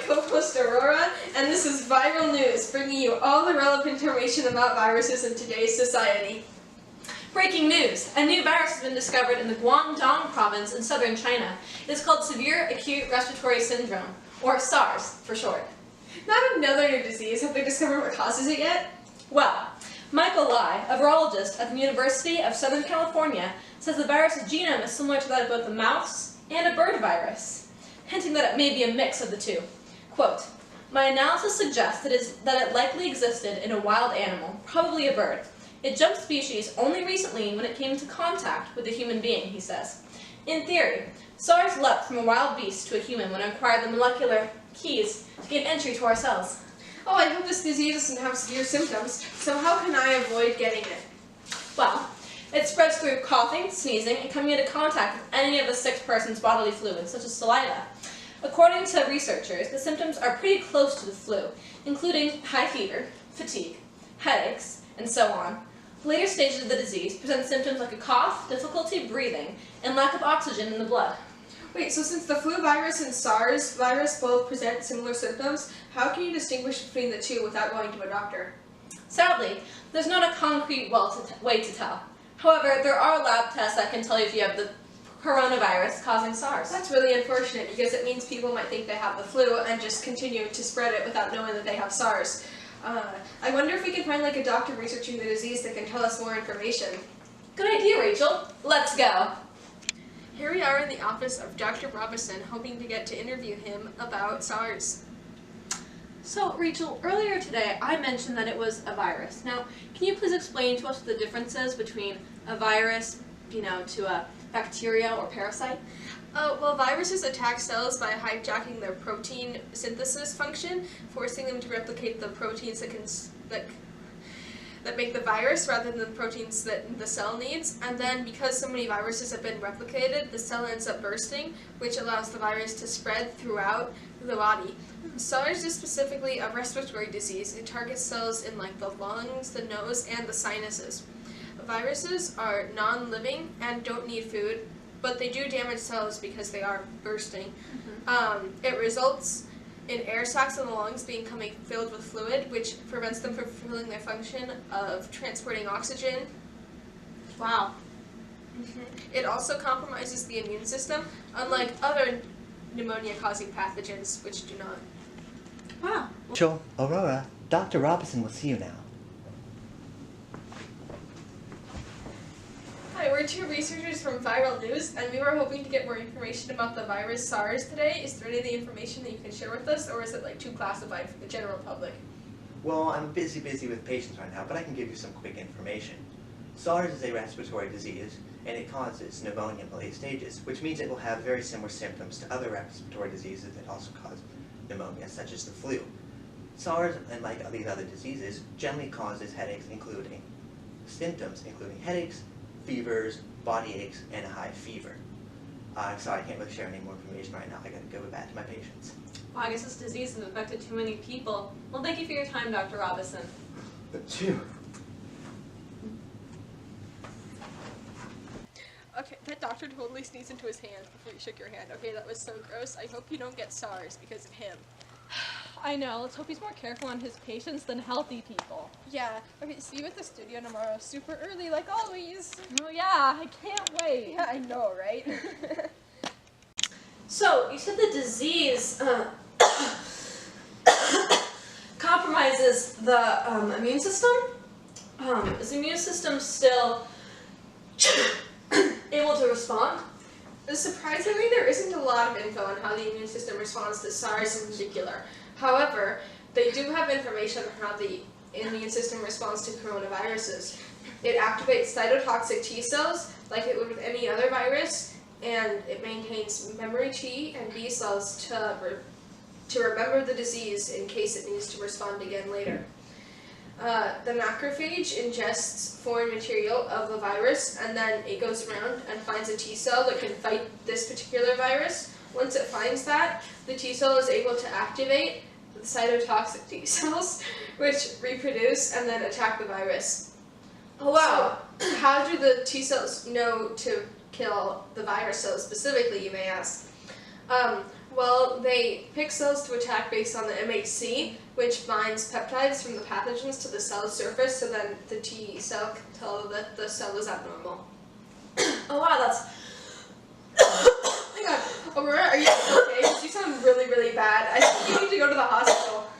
co-host Aurora, and this is Viral News, bringing you all the relevant information about viruses in today's society. Breaking news! A new virus has been discovered in the Guangdong province in southern China. It is called Severe Acute Respiratory Syndrome, or SARS for short. Not another new disease. Have they discovered what causes it yet? Well, Michael Lai, a virologist at the University of Southern California, says the virus's genome is similar to that of both a mouse and a bird virus, hinting that it may be a mix of the two. Quote, "My analysis suggests that it likely existed in a wild animal, probably a bird. It jumped species only recently when it came into contact with a human being," he says. In theory, SARS leapt from a wild beast to a human when it acquired the molecular keys to gain entry to our cells. Oh, I hope this disease doesn't have severe symptoms. So how can I avoid getting it? Well, it spreads through coughing, sneezing, and coming into contact with any of the sick person's bodily fluids, such as saliva. According to researchers, the symptoms are pretty close to the flu, including high fever, fatigue, headaches, and so on. Later stages of the disease present symptoms like a cough, difficulty breathing, and lack of oxygen in the blood. Wait, so since the flu virus and SARS virus both present similar symptoms, how can you distinguish between the two without going to a doctor? Sadly, there's not a concrete way to tell. However, there are lab tests that can tell you if you have the coronavirus causing SARS. That's really unfortunate because it means people might think they have the flu and just continue to spread it without knowing that they have SARS. I wonder if we can find a doctor researching the disease that can tell us more information. Good idea, Rachel. Let's go. Here we are in the office of Dr. Robinson, hoping to get to interview him about SARS. So, Rachel, earlier today I mentioned that it was a virus. Now, can you please explain to us the differences between a virus, to a bacteria or parasite? Well, viruses attack cells by hijacking their protein synthesis function, forcing them to replicate the proteins that make the virus rather than the proteins that the cell needs. And then, because so many viruses have been replicated, the cell ends up bursting, which allows the virus to spread throughout the body. SARS is specifically a respiratory disease. It targets cells in the lungs, the nose, and the sinuses. Viruses are non-living and don't need food, but they do damage cells because they are bursting. It results in air sacs in the lungs becoming filled with fluid, which prevents them from fulfilling their function of transporting oxygen. Wow. It also compromises the immune system, unlike other pneumonia-causing pathogens, which do not. Wow. Rachel, Aurora, Dr. Robinson will see you now. Hi, we're two researchers from Viral News, and we were hoping to get more information about the virus SARS today. Is there any of the information that you can share with us, or is it too classified for the general public? Well, I'm busy with patients right now, but I can give you some quick information. SARS is a respiratory disease, and it causes pneumonia in the late stages, which means it will have very similar symptoms to other respiratory diseases that also cause pneumonia, such as the flu. SARS, unlike these other diseases, generally causes symptoms including headaches, fevers, body aches, and a high fever. Sorry, I can't really share any more information right now. I gotta go back to my patients. Well, I guess this disease has affected too many people. Well, thank you for your time, Dr. Robinson. Phew. Okay, that doctor totally sneezed into his hand before you shook your hand. Okay, that was so gross. I hope you don't get SARS because of him. I know. Let's hope he's more careful on his patients than healthy people. Yeah. Okay, see you at the studio tomorrow, super early like always. Oh yeah, I can't wait. Yeah, I know, right? So, you said the disease compromises the immune system? Is the immune system still able to respond? Surprisingly, there isn't a lot of info on how the immune system responds to SARS in particular. However, they do have information on how the immune system responds to coronaviruses. It activates cytotoxic T cells like it would with any other virus, and it maintains memory T and B cells to remember the disease in case it needs to respond again later. The macrophage ingests foreign material of the virus, and then it goes around and finds a T cell that can fight this particular virus. Once it finds that, the T cell is able to activate the cytotoxic T cells, which reproduce and then attack the virus. Oh wow. So, how do the T cells know to kill the virus so specifically, you may ask? Well, they pick cells to attack based on the MHC, which binds peptides from the pathogens to the cell's surface, so then the T cell can tell that the cell is abnormal. Oh wow, that's... Oh my god, Aurora, are you okay? Because you sound really, really bad. I think you need to go to the hospital.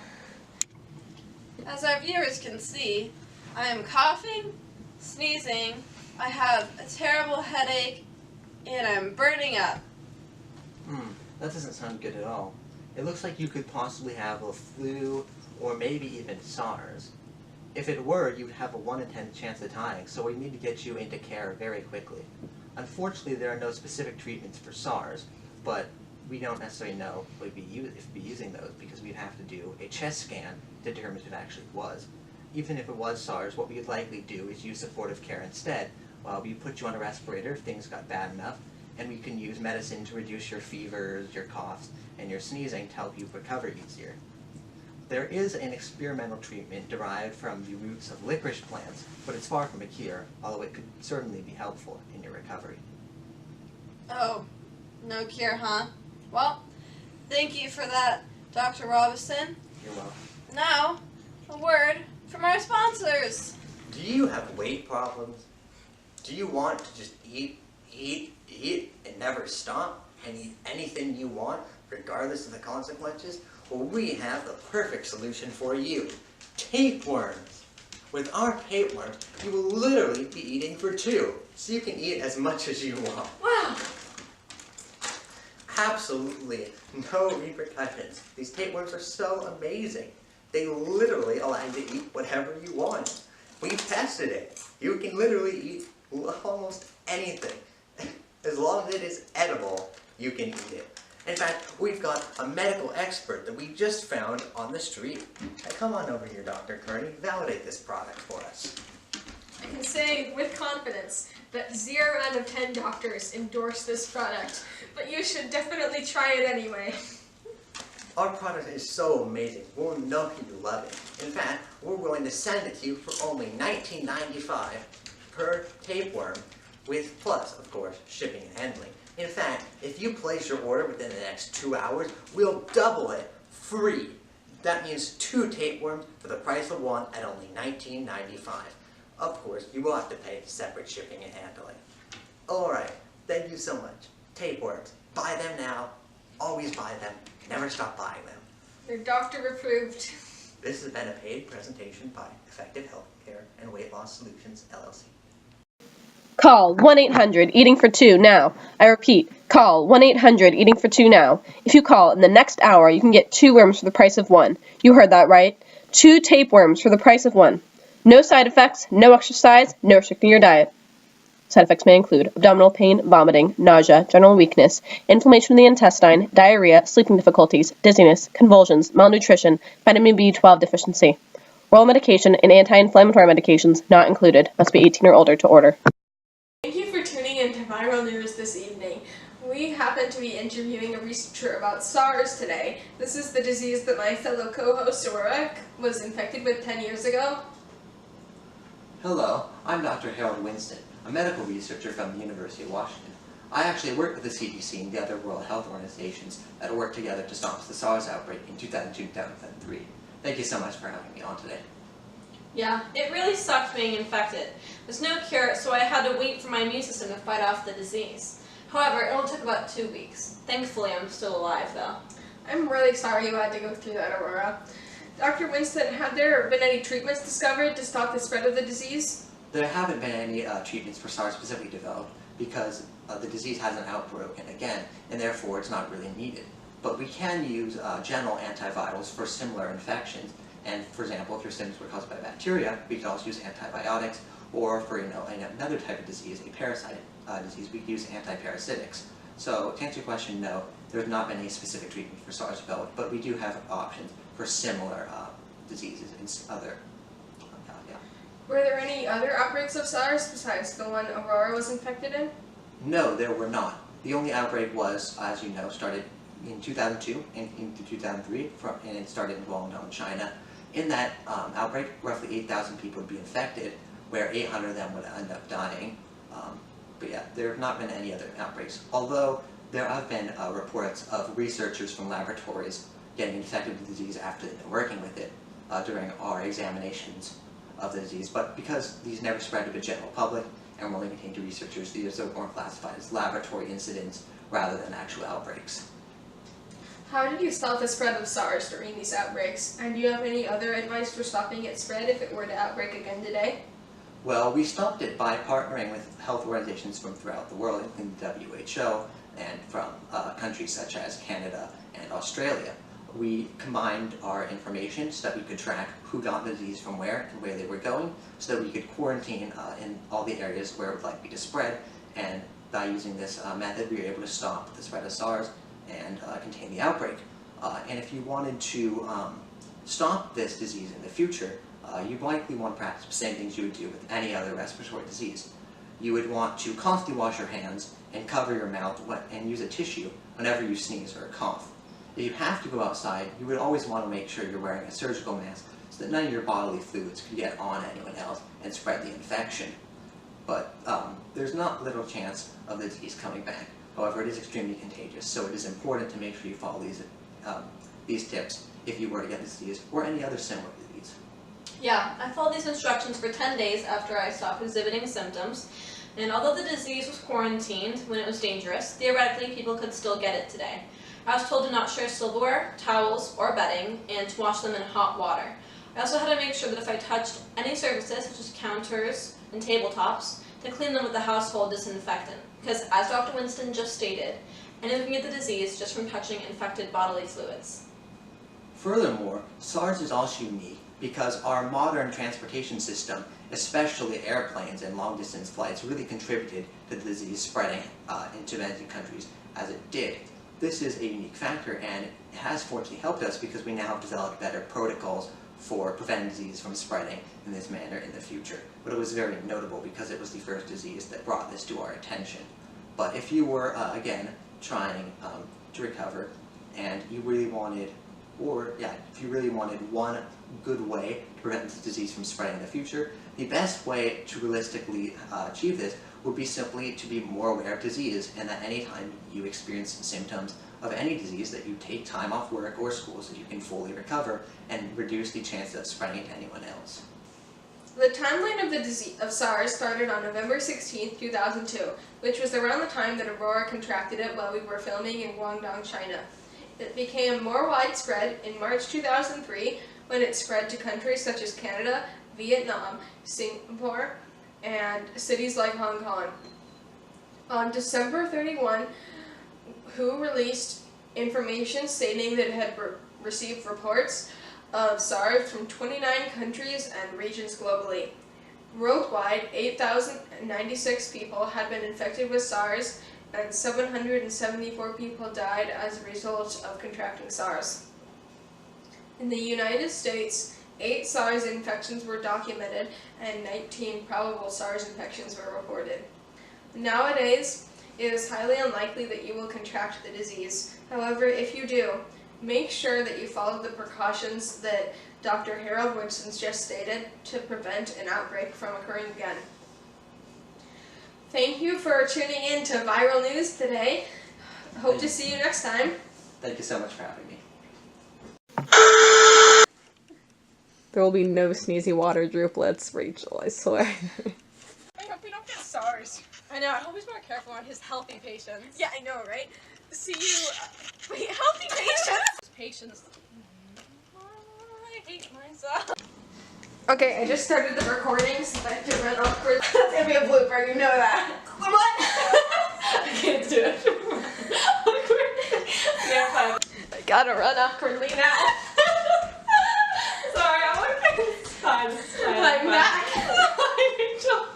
As our viewers can see, I am coughing, sneezing, I have a terrible headache, and I'm burning up. That doesn't sound good at all. It looks like you could possibly have a flu or maybe even SARS. If it were, you'd have a 1 in 10 chance of dying, so we need to get you into care very quickly. Unfortunately, there are no specific treatments for SARS, but we don't necessarily know if we'd be using those because we'd have to do a chest scan to determine if it actually was. Even if it was SARS, what we'd likely do is use supportive care instead. We put you on a respirator if things got bad enough, and we can use medicine to reduce your fevers, your coughs, and your sneezing to help you recover easier. There is an experimental treatment derived from the roots of licorice plants, but it's far from a cure, although it could certainly be helpful in your recovery. Oh, no cure, huh? Well, thank you for that, Dr. Robinson. You're welcome. Now, a word from our sponsors. Do you have weight problems? Do you want to just eat, and never stop, and eat anything you want, regardless of the consequences? Well, we have the perfect solution for you. Tapeworms. With our tapeworms, you will literally be eating for 2, so you can eat as much as you want. Wow. Absolutely no repercussions. These tapeworms are so amazing. They literally allow you to eat whatever you want. We've tested it. You can literally eat almost anything. As long as it is edible, you can eat it. In fact, we've got a medical expert that we just found on the street. Come on over here, Dr. Kearney. Validate this product for us. I can say with confidence that 0 out of 10 doctors endorse this product, but you should definitely try it anyway. Our product is so amazing. We'll know you love it. In fact, we're willing to send it to you for only $19.95 per tapeworm, with plus, of course, shipping and handling. In fact, if you place your order within the next 2 hours, we'll double it free. That means 2 tapeworms for the price of 1 at only $19.95. Of course, you will have to pay separate shipping and handling. Alright, thank you so much. Tapeworms, buy them now. Always buy them. Never stop buying them. They're doctor approved. This has been a paid presentation by Effective Healthcare and Weight Loss Solutions, LLC. Call 1-800-EATING-FOR-2 now. I repeat, call 1-800-EATING-FOR-2 now. If you call in the next hour, you can get 2 worms for the price of 1. You heard that right. 2 tapeworms for the price of 1. No side effects, no exercise, no restricting your diet. Side effects may include abdominal pain, vomiting, nausea, general weakness, inflammation of the intestine, diarrhea, sleeping difficulties, dizziness, convulsions, malnutrition, vitamin B12 deficiency. Oral medication and anti-inflammatory medications not included. Must be 18 or older to order. Thank you for tuning in to Viral News this evening. We happen to be interviewing a researcher about SARS today. This is the disease that my fellow co-host Aurora was infected with 10 years ago. Hello, I'm Dr. Harold Winston, a medical researcher from the University of Washington. I actually worked with the CDC and the other World Health Organizations that worked together to stop the SARS outbreak in 2002-2003. Thank you so much for having me on today. Yeah, it really sucked being infected. There's no cure, so I had to wait for my immune system to fight off the disease. However, it only took about 2 weeks. Thankfully, I'm still alive, though. I'm really sorry you had to go through that, Aurora. Dr. Winston, have there been any treatments discovered to stop the spread of the disease? There haven't been any treatments for SARS specifically developed because the disease hasn't outbroken again, and therefore it's not really needed. But we can use general antivirals for similar infections. And for example, if your symptoms were caused by bacteria, we could also use antibiotics. Or for another type of disease, a parasite disease, we could use antiparasitics. So to answer your question, no, there's not been any specific treatment for SARS developed, but we do have options for similar diseases and other. Were there any other outbreaks of SARS besides the one Aurora was infected in? No, there were not. The only outbreak was, as you know, started in 2002 and into 2003, and it started in Guangdong, China. In that outbreak, roughly 8,000 people would be infected, where 800 of them would end up dying. But yeah, there have not been any other outbreaks. Although there have been reports of researchers from laboratories getting infected with the disease after they've been working with it during our examinations of the disease, but because these never spread to the general public and were only contained to researchers, these are more classified as laboratory incidents rather than actual outbreaks. How did you stop the spread of SARS during these outbreaks? And do you have any other advice for stopping its spread if it were to outbreak again today? Well, we stopped it by partnering with health organizations from throughout the world, including the WHO, and from countries such as Canada and Australia. We combined our information so that we could track who got the disease from where and where they were going, so that we could quarantine in all the areas where it would likely to spread, and by using this method we were able to stop the spread of SARS and contain the outbreak. And if you wanted to stop this disease in the future, you'd likely want to practice the same things you would do with any other respiratory disease. You would want to constantly wash your hands and cover your mouth and use a tissue whenever you sneeze or cough. If you have to go outside, you would always want to make sure you're wearing a surgical mask so that none of your bodily fluids could get on anyone else and spread the infection. But there's not little chance of the disease coming back. However, it is extremely contagious, so it is important to make sure you follow these tips if you were to get this disease or any other similar disease. Yeah, I followed these instructions for 10 days after I stopped exhibiting symptoms, and although the disease was quarantined when it was dangerous, theoretically people could still get it today. I was told to not share silverware, towels, or bedding, and to wash them in hot water. I also had to make sure that if I touched any surfaces, such as counters and tabletops, to clean them with a household disinfectant, because as Dr. Winston just stated, anyone can get the disease just from touching infected bodily fluids. Furthermore, SARS is also unique because our modern transportation system, especially airplanes and long-distance flights, really contributed to the disease spreading into many countries as it did. This is a unique factor, and it has fortunately helped us because we now have developed better protocols for preventing disease from spreading in this manner in the future. But it was very notable because it was the first disease that brought this to our attention. But if you were, again, trying to recover and you really wanted, if you really wanted one good way to prevent this disease from spreading in the future, the best way to realistically achieve this would be simply to be more aware of disease, and that anytime you experience symptoms of any disease that you take time off work or school so you can fully recover and reduce the chance of spreading it to anyone else. The timeline of the disease of SARS started on November 16, 2002, which was around the time that Aurora contracted it while we were filming in Guangdong, China. It became more widespread in March 2003 when it spread to countries such as Canada, Vietnam, Singapore, and cities like Hong Kong. On December 31, WHO released information stating that it had received reports of SARS from 29 countries and regions globally. Worldwide, 8,096 people had been infected with SARS, and 774 people died as a result of contracting SARS. In the United States, 8 SARS infections were documented and 19 probable SARS infections were reported. Nowadays, it is highly unlikely that you will contract the disease. However, if you do, make sure that you follow the precautions that Dr. Harold Winston just stated to prevent an outbreak from occurring again. Thank you for tuning in to Viral News today. Hope to see you next time. Thank you so much for having me. There will be no sneezy water droplets, Rachel, I swear. I hope we don't get SARS. I know, I hope he's more careful on his healthy patients. Yeah, I know, right? See you. Wait, healthy patients? Patients. I hate myself. Okay, I just started the recording so that I can run awkward. That's gonna be a blooper, you know that. What? I can't do it. Yeah, fine. I gotta run awkwardly now. Sorry, I'm fine. I'm back. Bye, Rachel.